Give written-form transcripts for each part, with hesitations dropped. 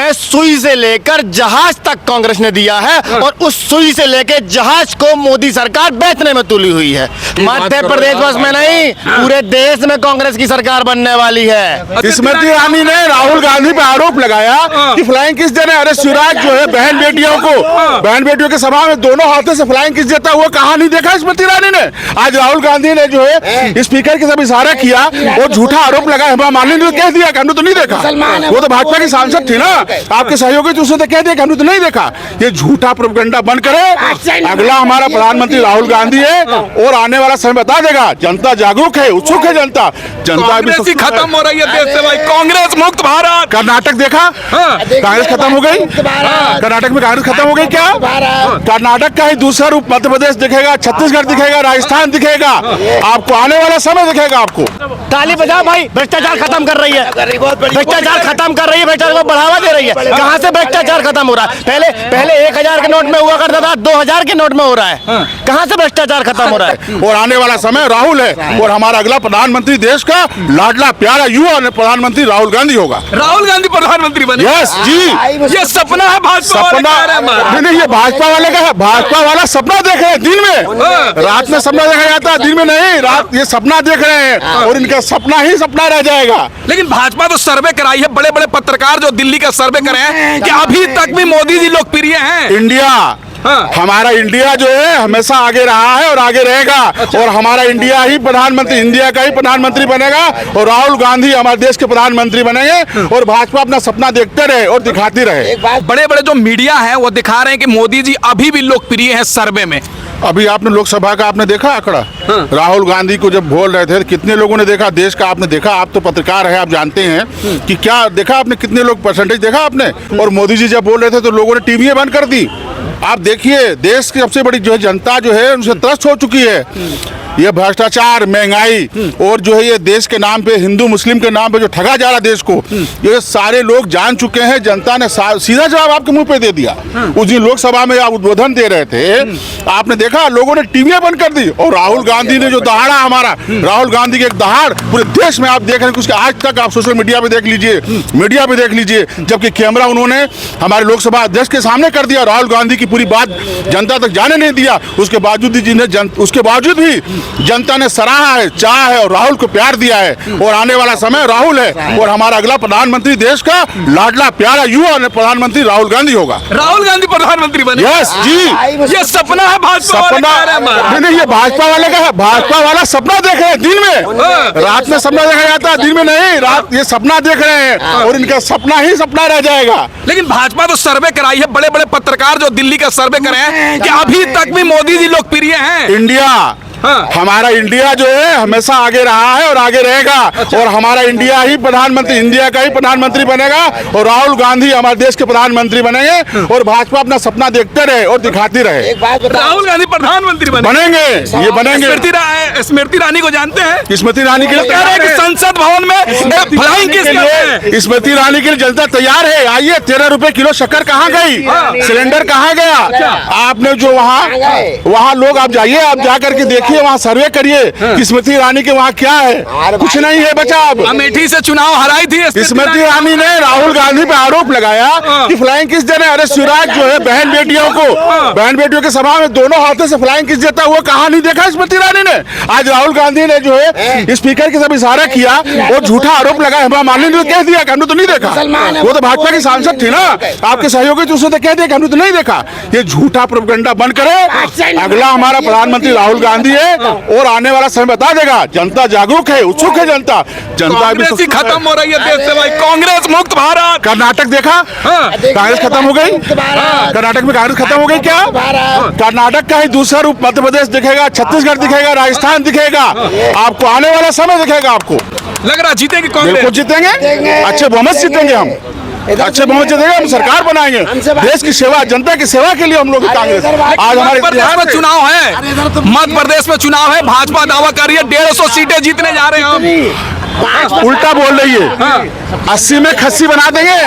है सुई से लेकर जहाज तक कांग्रेस ने दिया है और उस सुई से लेकर जहाज को मोदी सरकार बेचने में तुली हुई है। मध्य प्रदेश बस में नहीं, पूरे देश में कांग्रेस की सरकार बनने वाली है। स्मृति ईरानी ने राहुल गांधी पर आरोप लगाया कि फ्लाइंग किस दे रहे हैं। अरे शिवराज जो है बहन बेटियों के सभा में दोनों हाथों से फ्लाइंग किस देता हुआ कहा नहीं देखा स्मृति ईरानी ने। आज राहुल गांधी ने जो है स्पीकर के सब इशारा किया और झूठा आरोप लगाया। हेमा मालिनी ने कह दिया कि हमने तो नहीं देखा, वो तो भाजपा की सांसद थी ना, आपके सहयोगी तो उसने कह दिया कि हमने तो नहीं देखा। ये झूठा प्रोपेगेंडा बंद करे। अगला हमारा प्रधानमंत्री राहुल गांधी है और आने वाला समय बता देगा। जनता जागरूक है, उत्सुक है। जनता भी खत्म हो रही है देश से भाई। कांग्रेस मुक्त भारत। कर्नाटक देखा, कांग्रेस खत्म हो गई। कर्नाटक में कांग्रेस खत्म हो गई क्या? कर्नाटक का ही दूसरा रूप मध्य प्रदेश दिखेगा, छत्तीसगढ़ दिखेगा, राजस्थान दिखेगा। आपको आने वाला समय दिखेगा। आपको ताली बजाओ भाई, भ्रष्टाचार खत्म कर रही है, भ्रष्टाचार खत्म कर रही है, भ्रष्टाचार को बढ़ावा दे रही है। कहाँ से भ्रष्टाचार खत्म हो रहा है? पहले 1000 के नोट में हुआ करता था, 2000 के नोट में हो रहा है। कहाँ से भ्रष्टाचार खत्म हो रहा है? और आने वाला समय राहुल है और हमारा अगला प्रधानमंत्री देश का लाडला प्यारा युवा प्रधानमंत्री राहुल गांधी होगा। राहुल गांधी प्रधानमंत्री बने? यस जी, ये सपना है भाजपा सपना नहीं, ये भाजपा वाले का है। भाजपा वाला सपना देख रहे हैं दिन में, रात में सपना देखा जाता है, दिन में नहीं। रात ये सपना देख रहे हैं और इनका सपना ही सपना रह जाएगा। लेकिन भाजपा तो सर्वे कराई है, बड़े बड़े पत्रकार जो दिल्ली का सर्वे करे हैं कि अभी तक भी मोदी जी लोकप्रिय हैं। इंडिया, हमारा इंडिया जो है हमेशा आगे रहा है और आगे रहेगा। और हमारा इंडिया ही प्रधानमंत्री, इंडिया का ही प्रधानमंत्री बनेगा और राहुल गांधी हमारे देश के प्रधानमंत्री बनेंगे। और भाजपा अपना सपना देखते रहे और दिखाती रहे। बड़े बड़े जो मीडिया है वो दिखा रहे हैं कि मोदी जी अभी भी लोकप्रिय है सर्वे में। अभी आपने लोकसभा का आपने देखा आंकड़ा, राहुल गांधी को जब बोल रहे थे कितने लोगों ने देखा? देश का आपने देखा? आप तो पत्रकार है, आप जानते हैं कि क्या देखा आपने, कितने लोग परसेंटेज देखा आपने? और मोदी जी जब बोल रहे थे तो लोगों ने टीवी बंद कर दी। आप देखिए देश की सबसे बड़ी जो है जनता जो है उनसे त्रस्त हो चुकी है। ये भ्रष्टाचार, महंगाई और जो है ये देश के नाम पे, हिंदू मुस्लिम के नाम पे जो ठगा जा रहा देश को, ये सारे लोग जान चुके हैं। जनता ने सीधा जवाब आपके मुंह पे दे दिया। उस दिन लोकसभा में आप उद्बोधन दे रहे थे, आपने देखा लोगों ने टीवियां बंद कर दी। और राहुल गांधी ने जो दहाड़ा हमारा, राहुल गांधी के एक दहाड़ पूरे देश में आप देख रहे हैं। उसके आज तक आप सोशल मीडिया पे देख लीजिए, मीडिया पे देख लीजिए, जबकि कैमरा उन्होंने हमारे लोकसभा अध्यक्ष के सामने कर दिया। राहुल गांधी की पूरी बात जनता तक जाने नहीं दिया। उसके बावजूद भी जनता ने सराहा है, चाहा है और राहुल को प्यार दिया है। और आने वाला समय राहुल है और हमारा अगला प्रधानमंत्री देश का लाडला प्यारा युवा प्रधानमंत्री राहुल गांधी होगा। राहुल गांधी प्रधानमंत्री बने? यस जी, ये सपना है भाजपा वाले नहीं, ये भाजपा वाले का है। भाजपा वाला सपना देख रहे हैं दिन में, रात में सपना देखा जाता है, दिन में नहीं। रात ये सपना देख रहे हैं और इनका सपना ही सपना रह जाएगा। लेकिन भाजपा तो सर्वे कराई है, बड़े बड़े पत्रकार जो दिल्ली का सर्वे करे हैं कि अभी तक भी मोदी जी लोकप्रिय हैं। इंडिया, हमारा इंडिया जो है हमेशा आगे रहा है और आगे रहेगा। और हमारा इंडिया ही प्रधानमंत्री, इंडिया का ही प्रधानमंत्री बनेगा और राहुल गांधी हमारे देश के प्रधानमंत्री बनेंगे। और भाजपा अपना सपना देखते रहे और दिखाती रहे। राहुल गांधी प्रधानमंत्री बनेंगे, ये बनेंगे। स्मृति ईरानी को जानते हैं? स्मृति ईरानी के लिए संसद भवन में फ्लाइंग किस लिए? स्मृति ईरानी के लिए जनता तैयार है। आइए, 13 रुपए किलो शक्कर कहाँ गई? सिलेंडर कहाँ गया? आपने जो वहाँ लोग, आप जाइए, आप जाकर के देखिए, वहाँ सर्वे करिए कि स्मृति ईरानी के वहाँ क्या है। कुछ नहीं है बचा। अब अमेठी से चुनाव हराई थी स्मृति ईरानी ने राहुल गांधी पे आरोप लगाया कि फ्लाइंग किस दे रहे हैं। अरे शिवराज जो है बहन बेटियों के सभा में दोनों हाथों से फ्लाइंग किस देता हुआ कहा नहीं देखा स्मृति ईरानी ने। आज राहुल गांधी ने जो है स्पीकर के सब इशारा किया और झूठा आरोप लगाया। हेमा मालिनी ने कह दिया कि हमने तो नहीं देखा, वो तो भाजपा की सांसद थी ना, आपके सहयोगी तो उसने कह दिया कि हमने तो नहीं देखा। ये झूठा प्रोपेगेंडा बंद करे। अगला हमारा प्रधानमंत्री राहुल गांधी है और आने वाला समय बता देगा। जनता जागरूक है, उत्सुक है। जनता भी खत्म हो रही है देश से भाई। कांग्रेस मुक्त भारत। कर्नाटक देखा, कांग्रेस खत्म हो गई। कर्नाटक में कांग्रेस खत्म हो गई क्या? कर्नाटक का ही दूसरा रूप मध्य प्रदेश दिखेगा, छत्तीसगढ़ दिखेगा, राजस्थान दिखेगा। आपको आने वाला समय दिखेगा। आपको लग रहा जीतेंगे कांग्रेस? बिल्कुल जीतेंगे, अच्छे बहुमत जीतेंगे हम, अच्छे बहुमत जीतेंगे। हम सरकार बनाएंगे, देश की सेवा, जनता की सेवा के लिए हम लोग कांग्रेस। आज हमारे प्रदेश में चुनाव है, मध्य प्रदेश में चुनाव है, भाजपा दावा कर रही है 150 सीटें जीतने जा रहे हैं हम। उल्टा बोल रही है। 80 में खस्सी बना देंगे,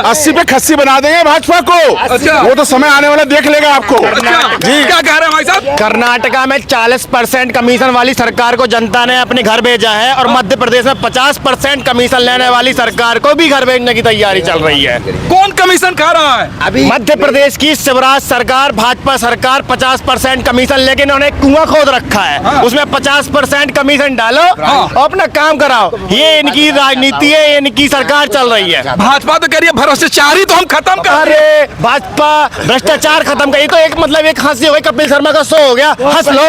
80 पे खस्सी बना देंगे भाजपा को। वो तो समय आने वाला देख लेगा आपको। जी क्या कह रहे हैं भाई साहब? कर्नाटका में 40% कमीशन वाली सरकार को जनता ने अपने घर भेजा है और मध्य प्रदेश में 50% कमीशन लेने वाली सरकार को भी घर भेजने की तैयारी चल रही है। कौन कमीशन खा रहा है? अभी मध्य प्रदेश की शिवराज सरकार, भाजपा सरकार 50% कमीशन लेके इन्होंने कुआं खोद रखा है, उसमें 50% कमीशन डालो और अपना काम कराओ। ये इनकी राजनीति है, ये इनकी सरकार चल रही है। भाजपा तो कह रही है भ्रष्टाचारी तो हम खत्म कर। अरे भाजपा भ्रष्टाचार खत्म करी तो एक मतलब एक हंसी हो गई, कपिल शर्मा का शो हो गया। हंस लो,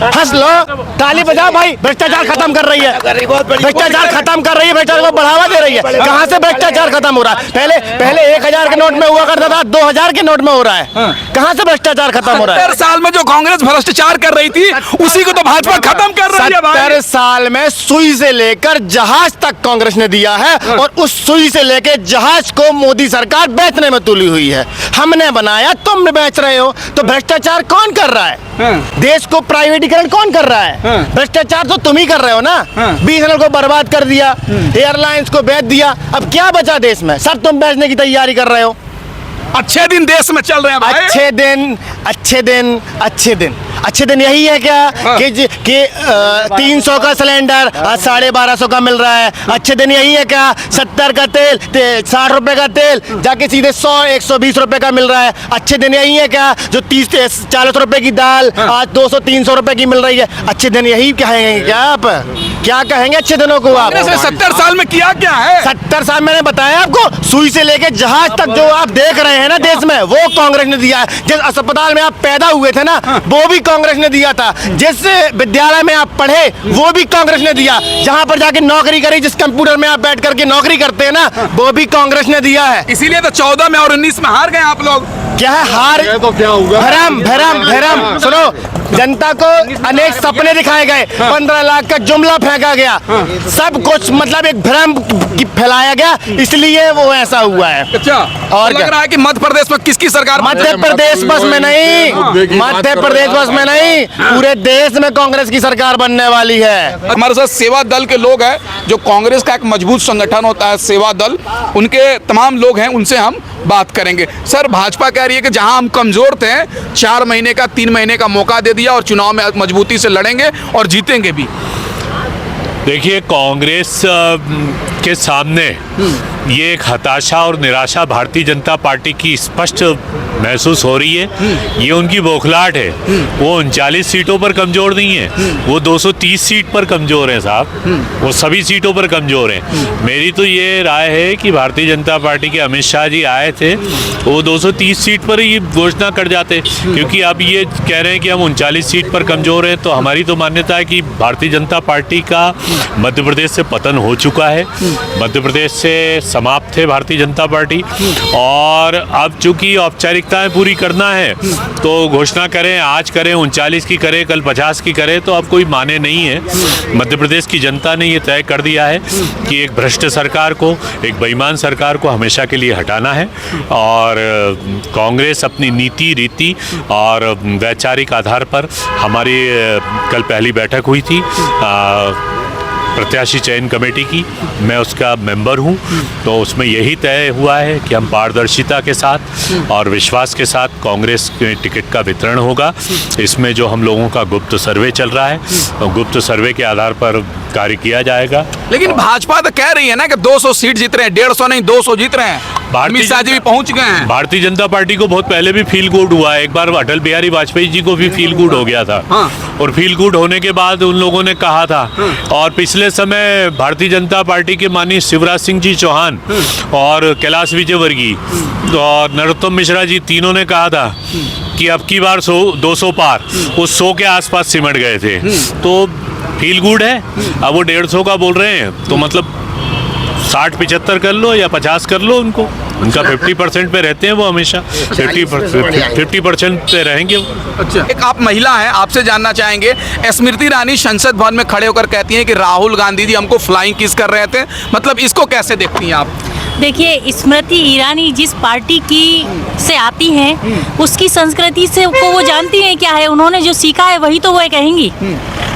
हंस लो, ताली बजाओ भाई। भ्रष्टाचार खत्म कर रही है, भ्रष्टाचार खत्म कर रही है, भ्रष्टाचार को बढ़ावा दे रही है। कहाँ से भ्रष्टाचार खत्म हो रहा है? पहले 1000 के नोट में हुआ करता था, 2000 के नोट में हो रहा है। कहाँ से भ्रष्टाचार खत्म हो रहा है? 70 साल में जो कांग्रेस भ्रष्टाचार कर रही थी उसी को तो भाजपा खत्म कर रही है भाई। 70 साल में सुई से लेकर जहाज तक कांग्रेस ने दिया है और उस सुई से लेकर जहाज को मोदी सरकार बेचने में तुली हुई है। हमने बनाया, तुम बेच रहे हो। तो भ्रष्टाचार कौन कर रहा है? देश को प्राइवेटीकरण कौन कर रहा है? भ्रष्टाचार तो तुम ही कर रहे हो ना। बीएसएनएल को बर्बाद कर दिया, एयरलाइंस को बेच दिया, अब क्या बचा देश में? सब तुम बेचने की तैयारी कर रहे हो। अच्छे दिन देश में चल रहे हैं भाई। अच्छे दिन, अच्छे दिन, अच्छे दिन, अच्छे दिन यही है क्या कि 300 का सिलेंडर आज 1250 का मिल रहा है? अच्छे दिन यही है क्या 70 का तेल 60 रुपए का तेल जाके सीधे 100-120 रुपए का मिल रहा है? अच्छे दिन यही है क्या जो 30-40 रुपए की दाल आज 200-300 रुपए की मिल रही है? अच्छे दिन यही कहेंगे क्या आप? क्या कहेंगे अच्छे दिनों को आप? 70 साल में किया क्या है? 70 साल मैंने बताया आपको, सुई से लेके जहाज तक जो आप देख रहे हैं ना देश में, वो कांग्रेस ने दिया है। जिस अस्पताल में आप पैदा हुए थे ना, वो भी कांग्रेस ने दिया था। जिस विद्यालय में आप पढ़े वो भी कांग्रेस ने दिया। जहां पर जाके नौकरी करी, जिस कंप्यूटर में आप बैठ करके नौकरी करते हैं ना, वो भी कांग्रेस ने दिया है। इसीलिए तो 14 में और 19 में हार गए आप लोग। क्या है हार? तो क्या होगा? भरम भरम भरम। सुनो, जनता को अनेक सपने दिखाए गए, 15 लाख का जुमला फेंका गया, सब कुछ मतलब एक भ्रम फैलाया गया, इसलिए वो ऐसा हुआ है। अच्छा, और लग क्या? रहा है कि मध्य प्रदेश में किसकी सरकार? मध्य प्रदेश बस में नहीं, मध्य प्रदेश बस में नहीं, पूरे देश में कांग्रेस की सरकार बनने वाली है। हमारे साथ सेवा दल के लोग हैं, जो कांग्रेस का एक मजबूत संगठन होता है सेवा दल, उनके तमाम लोग हैं, उनसे हम बात करेंगे। सर, भाजपा कह रही है कि जहां हम कमजोर थे 4 महीने का 3 महीने का मौका दे दिया और चुनाव में मजबूती से लड़ेंगे और जीतेंगे भी। देखिए, कांग्रेस के सामने ये एक हताशा और निराशा भारतीय जनता पार्टी की स्पष्ट महसूस हो रही है। ये उनकी बौखलाहट है। वो 39 सीटों पर कमज़ोर नहीं है, वो 230 सीट पर कमज़ोर हैं साहब। वो सभी सीटों पर कमज़ोर हैं। मेरी तो ये राय है कि भारतीय जनता पार्टी के अमित शाह जी आए थे, वो 230 सीट पर ही घोषणा कर जाते, क्योंकि अब ये कह रहे हैं कि हम 39 सीट पर कमज़ोर हैं। तो हमारी तो मान्यता है कि भारतीय जनता पार्टी का मध्य प्रदेश से पतन हो चुका है, मध्य प्रदेश से समाप्त है भारतीय जनता पार्टी। और अब चूंकि औपचारिकताएं पूरी करना है तो घोषणा करें, आज करें 39 की करें, कल 50 की करें, तो अब कोई माने नहीं है। मध्य प्रदेश की जनता ने ये तय कर दिया है कि एक भ्रष्ट सरकार को, एक बेईमान सरकार को हमेशा के लिए हटाना है। और कांग्रेस अपनी नीति रीति और वैचारिक आधार पर हमारी कल पहली बैठक हुई थी प्रत्याशी चयन कमेटी की, मैं उसका मेंबर हूं। तो उसमें यही तय हुआ है कि हम पारदर्शिता के साथ और विश्वास के साथ कांग्रेस के टिकट का वितरण होगा। इसमें जो हम लोगों का गुप्त सर्वे चल रहा है, तो गुप्त सर्वे के आधार पर कार्य किया जाएगा। लेकिन भाजपा तो कह रही है ना कि 200 सीट जीत रहे हैं, 150 नहीं 200 जीत रहे हैं। अमित शाह जी भी पहुंच गए हैं। भारतीय जनता पार्टी को बहुत पहले भी फील गुड हुआ है। एक बार अटल बिहारी वाजपेयी जी को भी फील गुड हो गया था। और फील गुड होने के बाद उन लोगों ने कहा था, और पिछले समय भारतीय जनता पार्टी के माननीय शिवराज सिंह जी चौहान और कैलाश विजयवर्गीय और नरोत्तम मिश्रा जी, तीनों ने कहा था कि अब की बार 200 पार, वो 100 के आसपास सिमट गए थे। तो फील गुड है। अब वो 150 का बोल रहे हैं, तो मतलब 60-75 कर लो या 50 कर लो उनको। उनका 50% पे रहते हैं वो हमेशा, 50% पे रहेंगे वो। अच्छा, एक आप महिला हैं, आपसे जानना चाहेंगे, स्मृति ईरानी संसद भवन में खड़े होकर कहती हैं कि राहुल गांधी जी हमको फ्लाइंग किस कर रहे थे, मतलब इसको कैसे देखती हैं आप? देखिए, स्मृति ईरानी जिस पार्टी की से आती हैं, उसकी संस्कृति से को वो जानती हैं क्या है, उन्होंने जो सीखा है वही तो वो कहेंगी।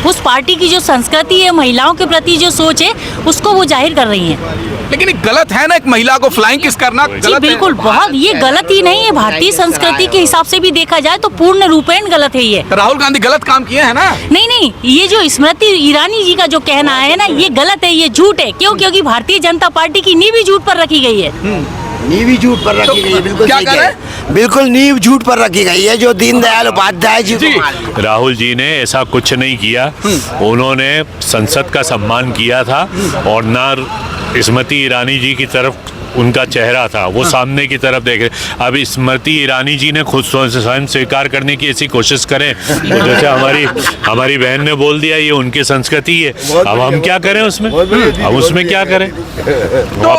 उस पार्टी की जो संस्कृति है, महिलाओं के प्रति जो सोच है, उसको वो जाहिर कर रही हैं। लेकिन ये गलत है ना, एक महिला को फ्लाइंग किस करना जी गलत बिल्कुल, बहुत ये गलत ही नहीं है। भारतीय संस्कृति के हिसाब से भी देखा जाए तो पूर्ण रूपेण गलत है ये। है। राहुल गांधी गलत काम किए हैं ना। नहीं नहीं, ये जो स्मृति ईरानी जी का जो कहना है ना, ये गलत है, ये झूठ है। क्यों? क्योंकि भारतीय जनता पार्टी की नींव भी झूठ पर रखी गई है। नींव झूठ पर रखी गई है, बिल्कुल क्या सही कह कह रहे रहे हैं। बिल्कुल नींव झूठ पर रखी गई है, जो दीनदयाल उपाध्याय जी को मालूम है। राहुल जी ने ऐसा कुछ नहीं किया। उन्होंने संसद का सम्मान किया था और न स्मृति ईरानी जी की तरफ उनका चेहरा था, वो सामने की तरफ देख रहे। अब स्मृति ईरानी जी ने खुद स्वयं स्वीकार करने की ऐसी कोशिश करें, तो जैसे हमारी बहन ने बोल दिया ये उनकी संस्कृति है, अब हम क्या करें उसमें? हम उसमें क्या करें? तो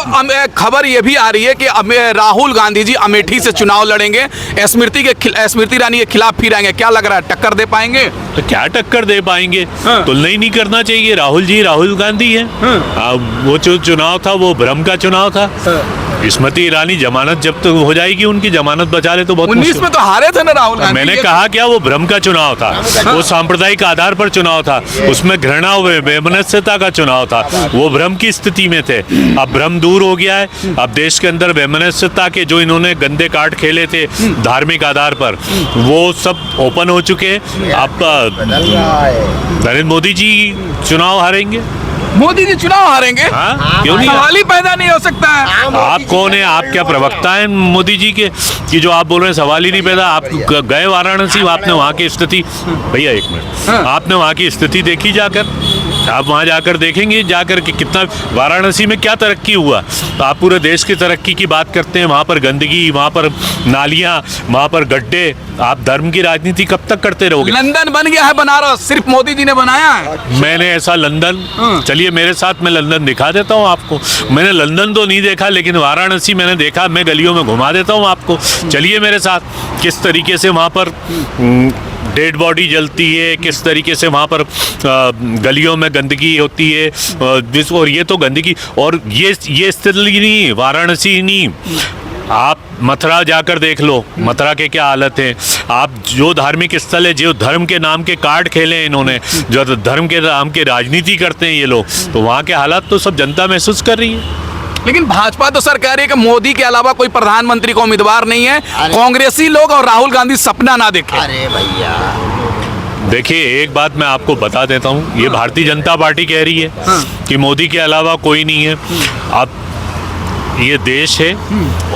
खबर ये भी आ रही है कि राहुल गांधी जी अमेठी से चुनाव लड़ेंगे, स्मृति ईरानी के खिलाफ फिर आएंगे। क्या लग रहा है, टक्कर दे पाएंगे? तो क्या टक्कर दे पाएंगे? तुलना ही नहीं करना चाहिए। राहुल जी राहुल गांधी है। वो जो चुनाव था वो भ्रम का चुनाव था। स्मृति ईरानी जमानत जब तक हो जाएगी, उनकी जमानत बचा ले तो बहुत 19 में तो हारे थे ना राहुल गांधी। मैंने कहा क्या, वो भ्रम का चुनाव था, वो सांप्रदायिक आधार पर चुनाव था, उसमें घृणा वैमनस्यता का चुनाव था, वो भ्रम की स्थिति में थे। अब भ्रम दूर हो गया है। अब देश के अंदर वैमनस्यता के जो इन्होंने गंदे कार्ड खेले थे धार्मिक आधार पर, वो सब ओपन हो चुके हैं। अब नरेंद्र मोदी जी चुनाव हारेंगे। मोदी जी चुनाव हारेंगे? हाँ, क्यों नहीं? सवाल ही पैदा नहीं हो सकता है। आप कौन है? आप क्या प्रवक्ता हैं मोदी जी के कि जो आप बोल रहे हैं सवाल ही नहीं पैदा? आप गए वाराणसी, आपने वहाँ की स्थिति, भैया एक मिनट, आपने वहाँ की स्थिति देखी जाकर? आप वहाँ जाकर देखेंगे जाकर कि कितना वाराणसी में क्या तरक्की हुआ। तो आप पूरे देश की तरक्की की बात करते हैं, वहाँ पर गंदगी, वहाँ पर नालियाँ, वहाँ पर गड्ढे। आप धर्म की राजनीति कब तक करते रहोगे? लंदन बन गया है बनारस, सिर्फ मोदी जी ने बनाया है। मैंने ऐसा लंदन, चलिए मेरे साथ मैं लंदन दिखा देता हूँ आपको। मैंने लंदन तो नहीं देखा, लेकिन वाराणसी मैंने देखा। मैं गलियों में घुमा देता हूँ आपको, चलिए मेरे साथ। किस तरीके से वहाँ पर डेड बॉडी जलती है, किस तरीके से वहाँ पर गलियों में गंदगी होती है। और ये तो गंदगी, और ये स्थिति नहीं, वाराणसी नहीं, आप मथुरा जाकर देख लो, मथुरा के क्या हालत है। आप जो धार्मिक स्थल है, जो धर्म के नाम के कार्ड खेले हैं इन्होंने, जो धर्म के नाम के राजनीति करते हैं ये लोग, तो वहाँ के हालात तो सब जनता महसूस कर रही है। लेकिन भाजपा तो सर कह रही है कि मोदी के अलावा कोई प्रधानमंत्री का उम्मीदवार नहीं है। कांग्रेसी लोग और राहुल गांधी सपना ना देखें। अरे भैया, देखिए एक बात मैं आपको बता देता हूँ, ये भारतीय जनता पार्टी कह रही है कि मोदी के अलावा कोई नहीं है। अब ये देश है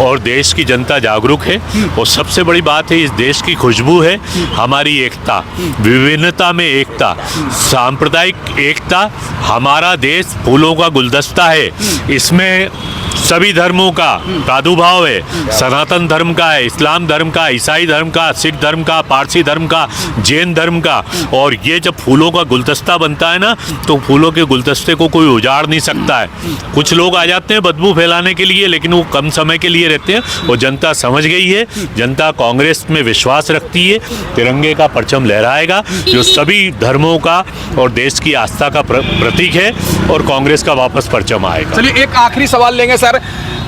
और देश की जनता जागरूक है, और सबसे बड़ी बात है इस देश की खुशबू है हमारी एकता, विभिन्नता में एकता, सांप्रदायिक एकता। हमारा देश फूलों का गुलदस्ता है, इसमें सभी धर्मों का प्रादुर्भाव है। सनातन धर्म का है, इस्लाम धर्म का, ईसाई धर्म का, सिख धर्म का, पारसी धर्म का, जैन धर्म का। और ये जब फूलों का गुलदस्ता बनता है ना, तो फूलों के गुलदस्ते को कोई उजाड़ नहीं सकता है। कुछ लोग आ जाते हैं बदबू फैलाने के लिए, लेकिन वो कम समय के लिए रहते हैं। और जनता समझ गई है, जनता कांग्रेस में विश्वास रखती है। तिरंगे का परचम लहराएगा, जो सभी धर्मों का और देश की आस्था का प्रतीक है, और कांग्रेस का वापस परचम आएगा। चलिए एक आखिरी सवाल लेंगे सर,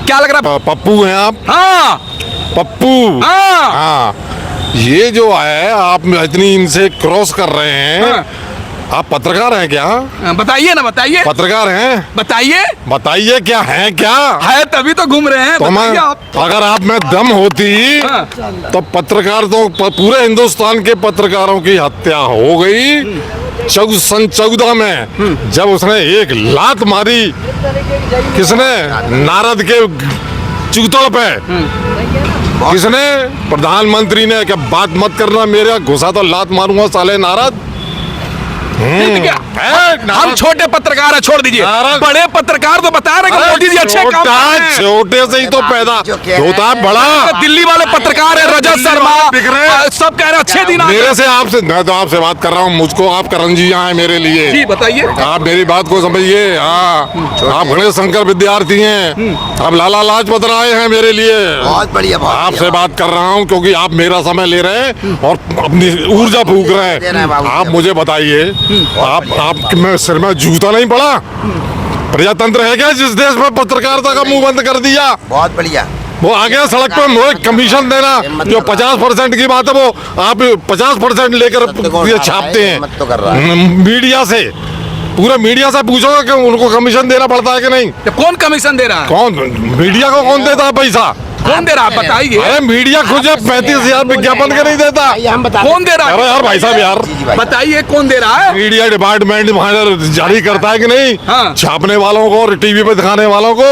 क्या लग रहा है? पप्पू हैं आप? हाँ पप्पू, हाँ हाँ। ये जो है आप इतनी इनसे क्रॉस कर रहे हैं। हाँ। आप पत्रकार हैं क्या? बताइए ना, बताइए। पत्रकार हैं? बताइए। बताइए क्या हैं, क्या है तभी तो घूम रहे हैं। तो मैं, बताइए आप। अगर आप में दम होती हाँ। तो पत्रकार तो पूरे हिंदुस्तान के पत्रकारों की हत्या हो गई। सन 14 में जब उसने एक लात मारी, किसने? नारद के चूतड़ पे। किसने? प्रधानमंत्री ने। क्या बात मत करना, मेरा घुसा तो लात मारूंगा साले नारद। क्या? हम छोटे पत्रकार हैं, छोड़ दीजिए। बड़े पत्रकार तो बता रहे हैं कि मोदी जी अच्छे काम कर रहे हैं। छोटे से ही तो पैदा होता है बड़ा। दिल्ली वाले पत्रकार है, रजत शर्मा, सब कह रहे हैं अच्छे दिन आ गए। मेरे से आपसे, मैं तो आपसे बात कर रहा हूँ, मुझको आप करंजियां हैं मेरे लिए। जी बताइए। आप मेरी बात को समझिए। हाँ, आप गणेश शंकर विद्यार्थी हैं, आप लाला लाजपत राय हैं मेरे लिए। बहुत बढ़िया, बहुत आपसे बात कर रहा हूँ क्योंकि आप मेरा समय ले रहे हैं और अपनी ऊर्जा फूंक रहे हैं। आप मुझे बताइए, आप मैं सिर में जूता नहीं पड़ा? प्रजातंत्र है क्या जिस देश में पत्रकारिता का मुंह बंद कर दिया? बहुत बढ़िया। वो आ गया सड़क पे मुझे कमीशन देना, जो 50% की बात है वो आप 50% लेकर ये छापते हैं मीडिया से। पूरे मीडिया से पूछो कि उनको कमीशन देना पड़ता है कि नहीं। तो कौन कमीशन दे रहा है? कौन मीडिया को कौन देता है पैसा? कौन दे रहा है बताइए। अरे मीडिया खुद 35,000 विज्ञापन के नहीं देता। कौन दे रहा अरे है? यार भाई साहब यार बताइए कौन दे रहा है? मीडिया डिपार्टमेंट वहाँ जारी करता है कि नहीं? हाँ। छापने वालों को और टीवी पे दिखाने वालों को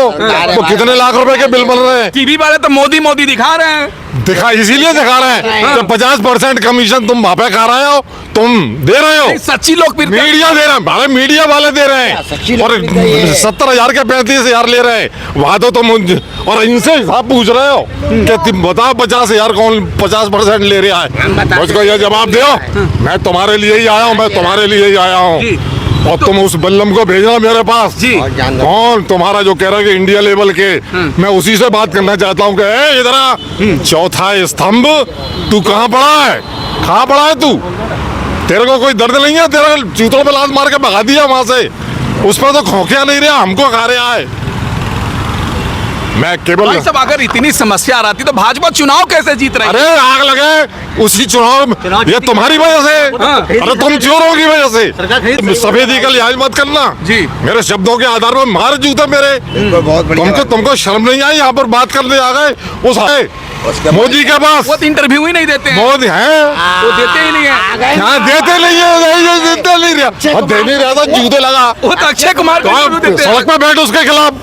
वो कितने लाख रुपए के बिल बन रहे हैं? टीवी वाले तो मोदी मोदी दिखा रहे हैं। दिखा इसीलिए दिखा रहे हैं। तो 50% कमीशन तुम वहाँ पे खा रहे हो, तुम दे रहे हो। सच्ची लोग मीडिया दे रहे हैं, अरे मीडिया वाले दे रहे हैं और 70,000 के 35,000 ले रहे हैं वहाँ तो तुम और इनसे हिसाब पूछ रहे हो कि तुम बताओ 50,000 कौन 50% ले रहा है? मुझको ये जवाब दो। मैं तुम्हारे लिए ही आया हूँ, मैं तुम्हारे लिए ही आया हूँ और तुम उस बल्लम को भेजना मेरे पास। जी। कौन तुम्हारा जो कह रहा है कि इंडिया लेवल के, मैं उसी से बात करना चाहता हूँ कि इधर आ, चौथा स्तंभ तू कहाँ पड़ा है? कहाँ पड़ा है तू? तेरे को कोई दर्द नहीं है? तेरे जूतों पे लात मार के भगा दिया वहां से, उस पर तो खोखिया नहीं रहा, हमको खा रहा है। मैं केवल भाई साहब अगर इतनी समस्या आ रही तो भाजपा चुनाव कैसे जीत रही? अरे आग लगे उसी चुनाव में, ये तुम्हारी वजह से। अरे तुम चोरों की वजह से। सफेदी का लिहाज मत करना जी। मेरे शब्दों के आधार पर मार जूते मेरे। बहुत बढ़िया। तुमको शर्म नहीं आई? यहाँ पर बात करने आ गए उस मोदी के पास। वो तो इंटरव्यू ही नहीं देते हैं। मोदी है वो देते ही नहीं है। यहाँ देते नहीं है, देते नहीं रहा, दे नहीं रहा था, जूते लगा। वो तो अक्षय कुमार को इंटरव्यू देते हैं। सड़क पे बैठ उसके खिलाफ।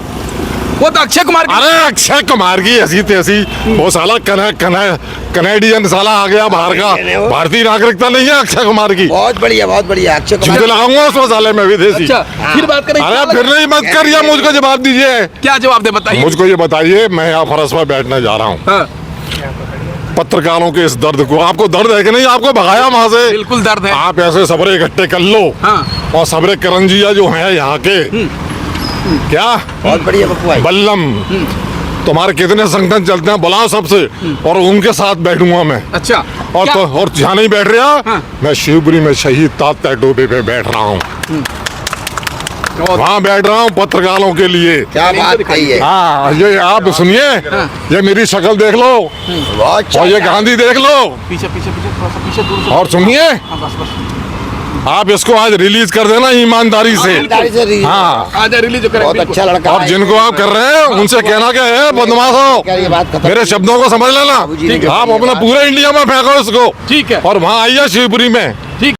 वो तो अक्षय कुमार की। अरे अक्षय कुमार की ऐसी तैसी, वो साला कनेडियन साला आ गया बाहर का, भारतीय नागरिकता नहीं है अक्षय कुमार की। बहुत बढ़िया बहुत बढ़िया। अक्षय जूते कुमार लगाऊंगा उस मसाले में विदेशी। अच्छा फिर बात करें। अरे फिर नहीं मत करिए, मुझको जवाब दीजिए। क्या जवाब दे बताइए। मुझको ये बताइए, मैं यहाँ फरस पर बैठने जा रहा हूँ। हाँ, पत्रकारों के इस दर्द को, आपको दर्द है कि नहीं? आपको भगाया वहां से। बिल्कुल दर्द है। आप ऐसे सबरे इकट्ठे कर लो। हाँ। और सबरे करंजिया जो हैं यहाँ के, क्या बहुत बढ़िया पप्पू भाई। बल्लम, तुम्हारे कितने संगठन चलते हैं बुलाओ सबसे, और उनके साथ बैठूंगा मैं। अच्छा और क्या? तो और जहाँ नहीं बैठ रहा, हाँ। मैं शिवपुरी में शहीद तात्या टोपे पे बैठ रहा हूँ। वहाँ बैठ रहा हूँ पत्रकारों के लिए। क्या बात कही है। हाँ ये आप सुनिए, ये मेरी शक्ल देख लो बहुत और ये गांधी देख लो, पीछे पीछे पीछे थोड़ा सा पीछे दूर से। और सुनिए हाँ, बस बस आप इसको आज रिलीज कर देना ईमानदारी से। हाँ आजा रिलीज करें। बहुत अच्छा लड़का और है। जिनको आप कर रहे हैं उनसे कहना क्या है, बदमाश क्या ये बात हो, खत्म? मेरे शब्दों को समझ लेना। ठीक है। आप अपना पूरे इंडिया में फेंको इसको, ठीक है। और वहाँ आइए शिवपुरी में। ठीक